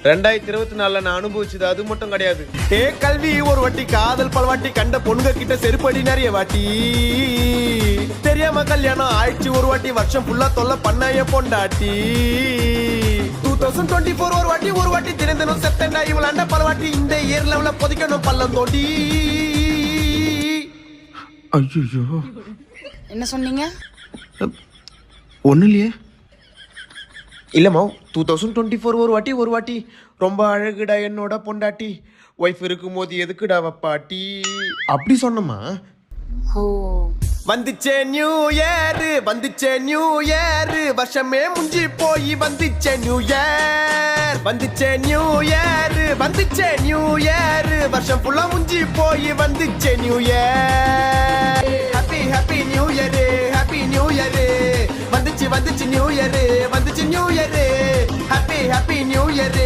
2024 நான் அனுபவிச்சது அது மட்டும் கிடையாது. கல்வி ஒரு வாட்டி, காதல் பல வாட்டி, கண்ட பொண்ணுங்க கிட்ட செருப்படி நிறைய வாட்டி, தெரியாம கல்யாணம் ஆயிடுச்சு ஒரு வாட்டி, வருஷம் ஃபுல்லா தொல்லை பண்ண பொண்டாட்டி. 2024 ஒரு வாட்டி தினம் தினம் செப்டண்டா இவளாண்ட பல வாட்டி, இந்த இயர் லெவல பொதிக்கணும் பள்ளம் தோண்டி. ஐயோ என்ன சொன்னீங்க? ஒன்றும் இல்லையே. இல்லம்மா, 2024 ஒரு வாட்டி ரொம்ப அழகுடா என்னோட பொண்டாட்டி, ஒய்ஃப் இருக்கும்போது எதுக்குடா வப்பாட்டி அப்படி சொன்னம்மா. ஓ, வந்துச்சே நியூ இயர், வந்துச்சே நியூ இயர், வருஷமே முஞ்சி போய் வந்துச்சே நியூ இயர், வந்துச்சே நியூ இயர், வந்துச்சே நியூ இயர், வருஷம் ஃபுல்லா முஞ்சி போய் வந்துச்சே new year. Happy happy new year, happy new year, வந்துச்சு வந்துச்சு நியூ இயர், வந்துச்சு new year, happy happy new year.